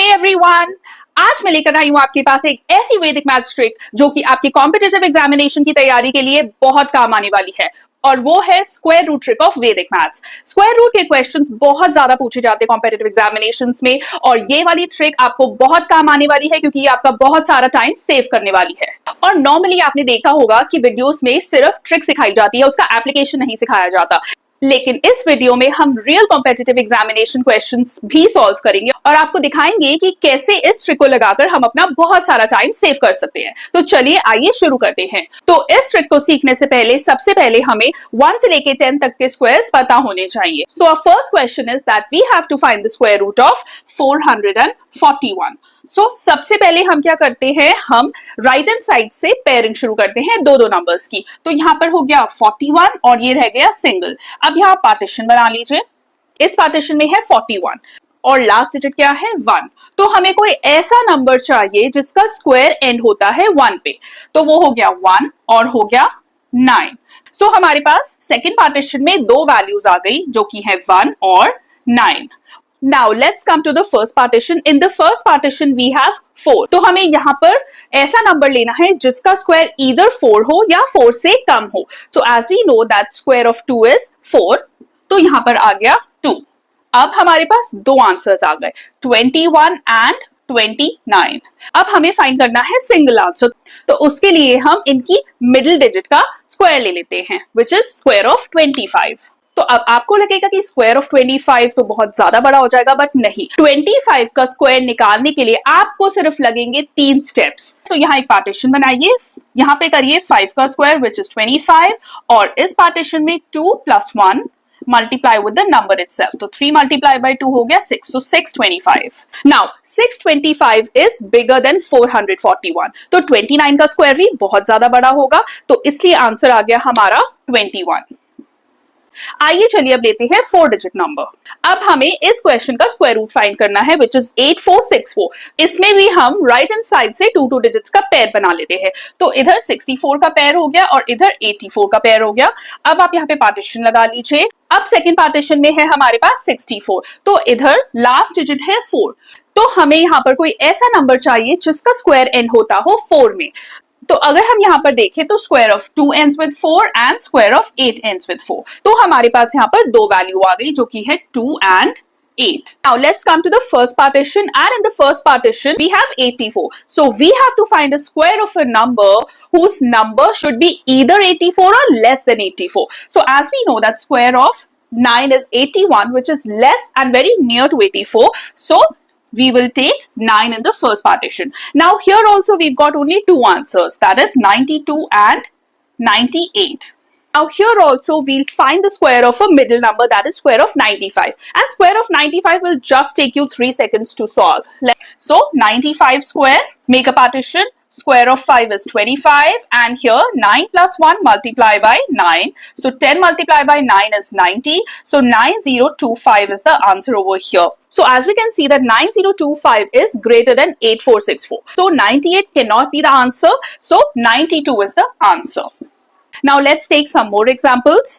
Everyone, आज मैं लेकर आई हूं आपके पास एक ऐसी वैदिक मैथ्स ट्रिक जो कि आपके कॉम्पिटिटिव एग्जामिनेशन की तैयारी के लिए बहुत काम आने वाली है और वो है स्क्वायर रूट ट्रिक ऑफ वैदिक मैथ्स। स्क्वायर रूट के क्वेश्चंस बहुत ज्यादा पूछे जाते हैं कॉम्पिटिटिव एग्जामिनेशंस में और ये वाली ट्रिक आपको बहुत काम आने वाली है क्योंकि ये आपका बहुत सारा टाइम सेव करने वाली है। और नॉर्मली आपने देखा होगा कि वीडियोस में सिर्फ ट्रिक सिखाई जाती है, उसका एप्लीकेशन नहीं सिखाया जाता, लेकिन इस वीडियो में हम रियल कॉम्पिटिटिव एग्जामिनेशन क्वेश्चंस भी सॉल्व करेंगे और आपको दिखाएंगे कि कैसे इस ट्रिक को लगाकर हम अपना बहुत सारा टाइम सेव कर सकते हैं। तो चलिए आइए शुरू करते हैं। तो इस ट्रिक को सीखने से पहले सबसे पहले हमें 1 से लेके 10 तक के स्क्वायर्स पता होने चाहिए। So our first question is that we have to find the square root of 441। सबसे पहले हम क्या करते हैं, हम राइट हैंड साइड से पेयरिंग शुरू करते हैं दो नंबर्स की। तो यहाँ पर हो गया 41 और ये रह गया सिंगल। अब यहाँ पार्टीशन बना लीजिए, इस पार्टीशन में है 41 और लास्ट डिजिट क्या है 1। तो हमें कोई ऐसा नंबर चाहिए जिसका स्क्वायर एंड होता है 1 पे, तो वो हो गया 1 और हो गया 9। सो हमारे पास सेकेंड पार्टीशन में दो वैल्यूज आ गई जो कि है 1 और 9। Now let's come to the first partition. In the first partition we have 4. तो हमें यहाँ पर ऐसा नंबर लेना है जिसका स्क्वायर either 4 हो या 4 से कम हो। So as we know that square of 2 is 4. तो यहाँ पर आ गया 2। अब हमारे पास दो आंसर्स आ गए 21 and 29। अब हमें फाइंड करना है सिंगल आंसर, तो उसके लिए हम इनकी मिडिल डिजिट का स्क्वायर ले लेते हैं which is square of 25। तो अब आपको लगेगा कि स्क्वायर ऑफ 25 तो बहुत ज्यादा बड़ा हो जाएगा, बट नहीं। 25 का स्क्वायर निकालने के लिए आपको सिर्फ लगेंगे 3 स्टेप्स। तो यहाँ एक पार्टीशन बनाइए, यहाँ पे करिए 5 का स्क्वायर विच इज 25 और इस पार्टीशन में 2 + 1 multiply with the number itself. तो 3 × 2 हो गया 6, so 625। Now 625 is bigger than 441, तो 29 का स्क्वायर भी बहुत ज्यादा बड़ा होगा, तो इसलिए आंसर आ गया हमारा 21। आइए चलिए अब लेते हैं 4 डिजिट नंबर। अब हमें इस क्वेश्चन का स्क्वायर रूट फाइंड करना है विच इज 8464। इसमें भी हम राइट हैंड साइड से 2 डिजिट्स का पेयर बना लेते हैं। तो इधर 64 का पेयर हो गया और इधर 84 का पेयर हो गया। अब आप यहाँ पे पार्टीशन लगा लीजिए। अब सेकेंड पार्टीशन में है हमारे पास 64, तो इधर लास्ट डिजिट है 4। तो हमें यहाँ पर कोई ऐसा नंबर चाहिए जिसका स्क्वायर एंड होता हो 4 में। तो अगर हम यहाँ पर देखें तो square of 2 ends with 4 and square of 8 ends with 4। तो हमारे पास यहाँ पर दो वैल्यू आ गई जो कि है 2 and 8। Now let's come to the first partition, and in the first partition we have 84. So we have to find a square of a number whose number should be either 84 or less than 84. So as we know that square of 9 is 81, which is less and very near to 84. So we will take 9 in the first partition. Now here also we've got only two answers, that is 92 and 98. Now here also we'll find the square of a middle number, that is square of 95, and square of 95 will just take you 3 seconds to solve. So 95 square, make a partition. Square of 5 is 25 and here 9 + 1 multiply by 9. So 10 multiplied by 9 is 90. So 9025 is the answer over here. So as we can see that 9025 is greater than 8464. So 98 cannot be the answer. So 92 is the answer. Now let's take some more examples.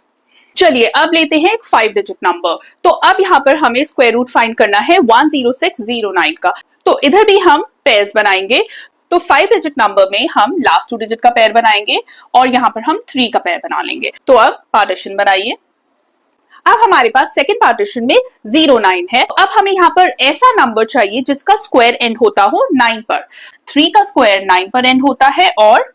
चलिए अब लेते हैं एक 5 digit number. तो अब यहाँ पर हमें स्क्वायर रूट फाइंड करना है 10609 का। तो इधर भी हम पेयर्स बनाएंगे। तो 5 डिजिट नंबर में हम लास्ट 2 डिजिट का पेयर बनाएंगे और यहाँ पर हम 3 का पेयर बना लेंगे। तो अब पार्टीशन बनाइए। अब हमारे पास सेकेंड पार्टीशन में 09 है। अब हमें यहाँ पर ऐसा नंबर चाहिए जिसका स्क्वायर एंड होता हो 9 पर। 3 का स्क्वायर 9 पर एंड होता है और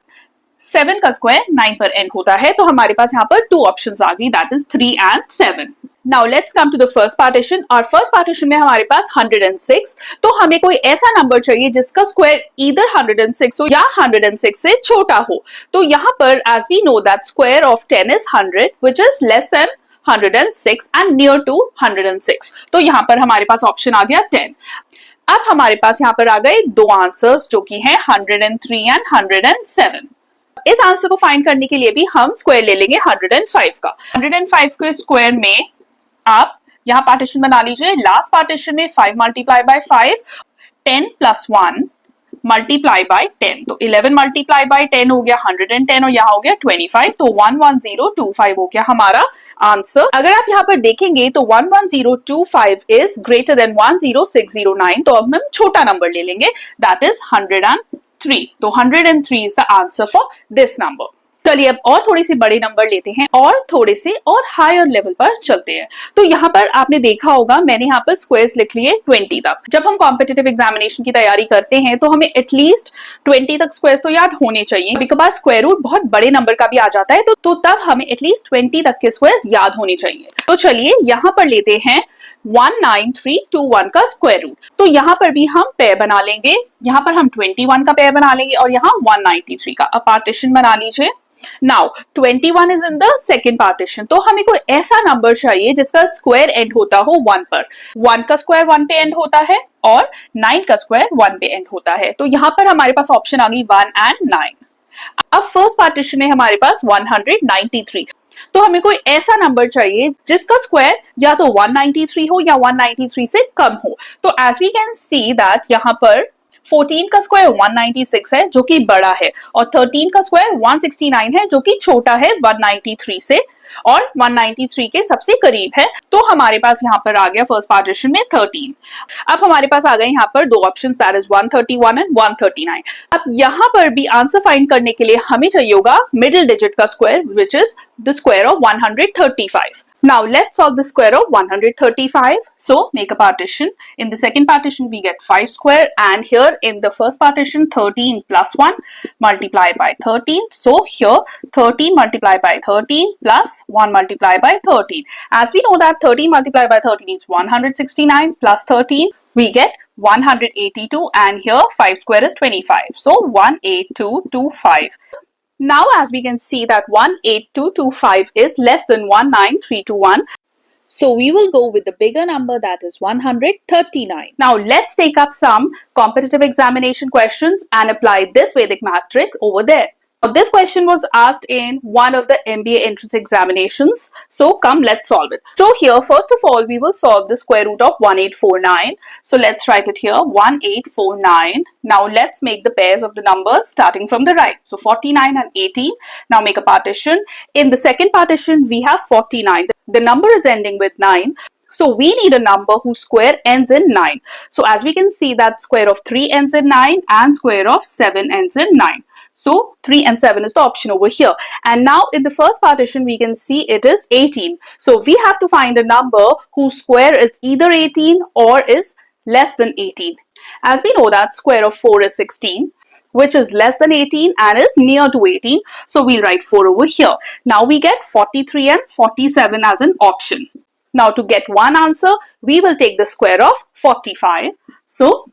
7 का स्क्वायर 9 पर एंड होता है। तो हमारे पास यहाँ पर 2 ऑप्शंस आ गई, that is 3 and 7। Now let's come to the first partition। और फर्स्ट पार्टीशन में हमारे पास 106, तो हमें कोई ऐसा नंबर चाहिए जिसका स्क्वायर either 106 हो या 106 से छोटा हो। तो यहाँ पर as we know that square of 10 is 100 which is less than 106 and near to 106। तो यहाँ पर हमारे पास ऑप्शन आ गया 10। अब हमारे पास यहाँ पर आ गए दो आंसर्स जो कि हैं 103 and 107। इस आंसर को फाइंड करने के लिए भी हम स्क्वायर ले लेंगे 105 का। 105 के स्क्वायर में आप यहाँ पार्टीशन बना लीजिए। लास्ट पार्टीशन में 5 × 5, 10 + 1 मल्टीप्लाई बाय 10। तो 11 मल्टीप्लाई बाय 10 हो गया 110 और यहाँ हो गया 25। तो 11025 हो गया हमारा आंसर अगर आप यहाँ पर देखेंगे तो 11025 इज ग्रेटर देन 10609, तो अब हम छोटा नंबर ले लेंगे, दैट इज 103. तो 103 is the answer for this number. चलिए अब और थोड़ी सी बड़े नंबर लेते हैं और थोड़े से और हायर लेवल पर चलते हैं. तो यहाँ पर आपने देखा होगा मैंने यहाँ पर स्क्वायर्स लिख लिए 20 तक. जब हम कॉम्पिटिटिव एग्जामिनेशन की तैयारी करते हैं तो हमें एटलीस्ट 20 तक स्क्वायर्स तो याद होने चाहिए. कभी कभार स्क्वायर रूट बहुत बड़े नंबर का भी आ जाता है तो तब हमें एटलीस्ट 20 तक के स्क्वायर्स याद होने चाहिए. तो चलिए यहाँ पर लेते हैं 19321 का स्क्वायर रूट. तो यहाँ पर भी हम पेयर बना लेंगे. यहाँ पर हम 21 का पेयर बना लेंगे और यहाँ 193 का. अब पार्टीशन बना लीजिए. Now 21 is in the second partition. तो हमें कोई ऐसा नंबर चाहिए जिसका स्क्वायर एंड होता हो 1 पर. 1 का स्क्वायर 1 पे एंड होता है और 9 का स्क्वायर 1 पे एंड होता है. तो यहाँ पर हमारे पास ऑप्शन आ गई 1 एंड 9. अब फर्स्ट पार्टीशन में हमारे पास 193. तो हमें कोई ऐसा नंबर चाहिए जिसका स्क्वायर या तो 193 हो या 193 से कम हो. तो as we can see that यहाँ पर 14 का स्क्वायर 196 है जो कि बड़ा है और 13 का स्क्वायर 169 है जो कि छोटा है 193 से और 193 के सबसे करीब है. तो हमारे पास यहाँ पर आ गया फर्स्ट पार्टीशन में 13. अब हमारे पास आ गए यहाँ पर दो ऑप्शंस, दैट इज 131 एंड 139. अब यहाँ पर भी आंसर फाइंड करने के लिए हमें चाहिए होगा मिडिल डिजिट का square which is the square of 135. Now let's solve the square of 135. So make a partition. In the second partition we get 5 square and here in the first partition 13 plus 1 multiplied by 13. So here 13 multiplied by 13 plus 1 multiplied by 13. As we know that 13 multiplied by 13 is 169 plus 13 we get 182 and here 5 square is 25. So 18225. Now as we can see that 18225 is less than 19321. So we will go with the bigger number, that is 139. Now let's take up some competitive examination questions and apply this Vedic math trick over there. Now, this question was asked in one of the MBA entrance examinations. So come, let's solve it. So here, first of all, we will solve the square root of 1849. So let's write it here, 1849. Now let's make the pairs of the numbers starting from the right. So 49 and 18. Now make a partition. In the second partition, we have 49. The number is ending with 9. So we need a number whose square ends in 9. So as we can see that square of 3 ends in 9 and square of 7 ends in 9. So 3 and 7 is the option over here. And now in the first partition we can see it is 18. So we have to find a number whose square is either 18 or is less than 18. As we know that square of 4 is 16. Which is less than 18 and is near to 18. So we'll write 4 over here. Now we get 43 and 47 as an option. Now to get one answer, we will take the square of 45. So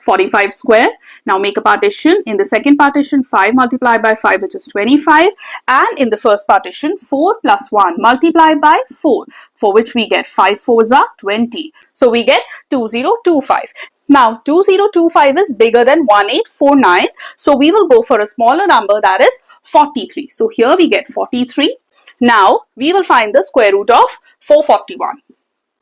45 square. Now make a partition. In the second partition, 5 multiplied by 5 which is 25. And in the first partition, 4 plus 1 multiplied by 4 for which we get 5 fours are 20. So we get 2025. Now 2025 is bigger than 1849. So we will go for a smaller number, that is 43. So here we get 43. Now we will find the square root of 441.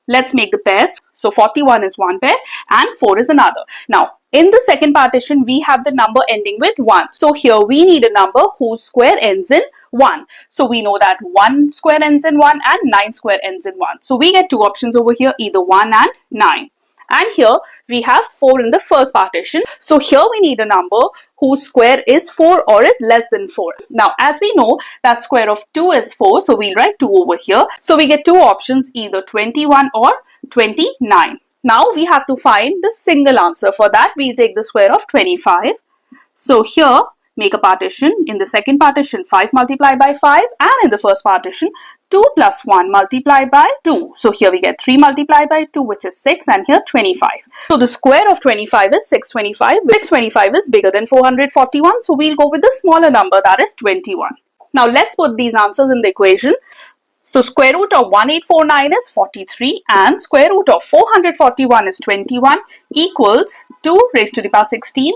Let's make the pairs. So 41 is one pair and 4 is another. Now in the second partition we have the number ending with 1. So here we need a number whose square ends in 1. So we know that 1 square ends in 1 and 9 square ends in 1. So we get two options over here, either 1 and 9. And here we have 4 in the first partition. So here we need a number whose square is 4 or is less than 4. Now as we know that square of 2 is 4, so we'll write 2 over here. So we get two options, either 21 or 29. Now we have to find the single answer. For that we'll take the square of 25. So here make a partition. In the second partition 5 multiplied by 5 and in the first partition 2 plus 1 multiplied by 2. So here we get 3 multiplied by 2 which is 6 and here 25. So the square of 25 is 625. 625 is bigger than 441. So we'll go with the smaller number, that is 21. Now let's put these answers in the equation. So square root of 1849 is 43 and square root of 441 is 21 equals 2 raised to the power 16.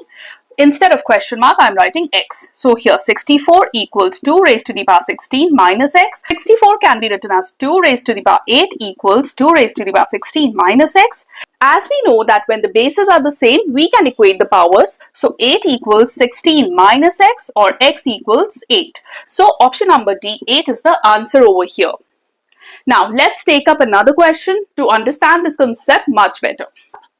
Instead of question mark, I'm writing x. So here 64 equals 2 raised to the power 16 minus x. 64 can be written as 2 raised to the power 8 equals 2 raised to the power 16 minus x. As we know that when the bases are the same, we can equate the powers. So 8 equals 16 minus x or x equals 8. So option number D, 8 is the answer over here. Now let's take up another question to understand this concept much better.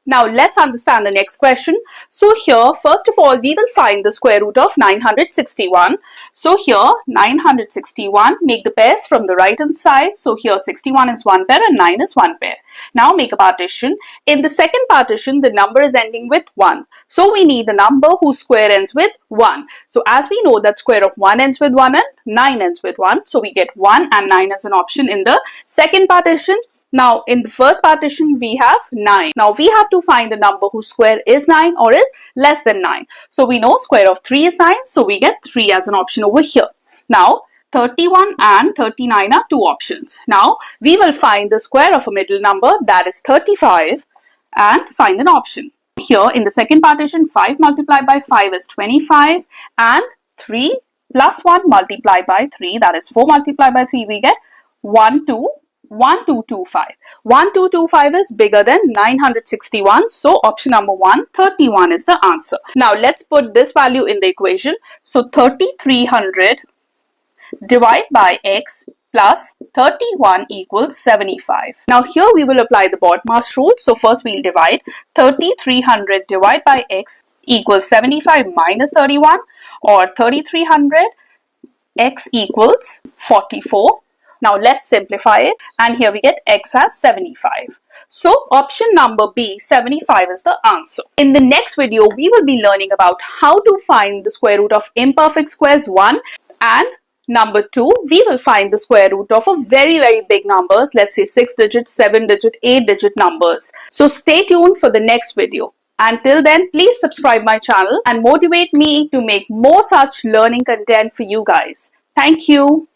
Now let's understand the next question. So here, first of all, we will find the square root of 961. So here, 961, make the pairs from the right hand side. So here, 61 is one pair and 9 is one pair. Now make a partition. In the second partition, the number is ending with 1. So we need the number whose square ends with 1. So as we know that square of 1 ends with 1 and 9 ends with 1. So we get 1 and 9 as an option in the second partition. Now, in the first partition, we have 9. Now, we have to find the number whose square is 9 or is less than 9. So, we know square of 3 is 9. So, we get 3 as an option over here. Now, 31 and 39 are two options. Now, we will find the square of a middle number, that is 35, and find an option. Here, in the second partition, 5 multiplied by 5 is 25, and 3 plus 1 multiplied by 3, that is 4 multiplied by 3, we get 1225. 1225 is bigger than 961. So option number 1, 31 is the answer. Now let's put this value in the equation. So 3300 divided by x plus 31 equals 75. Now here we will apply the BODMAS rule. So first we'll divide. 3300 divided by x equals 75 minus 31, or 3300 x equals 44. Now let's simplify it, and here we get x as 75. So option number B, 75 is the answer. In the next video, we will be learning about how to find the square root of imperfect squares 1, and number 2, we will find the square root of a very big numbers, let's say 6-digit, 7-digit, 8-digit numbers. So stay tuned for the next video. Until then, please subscribe my channel and motivate me to make more such learning content for you guys. Thank you.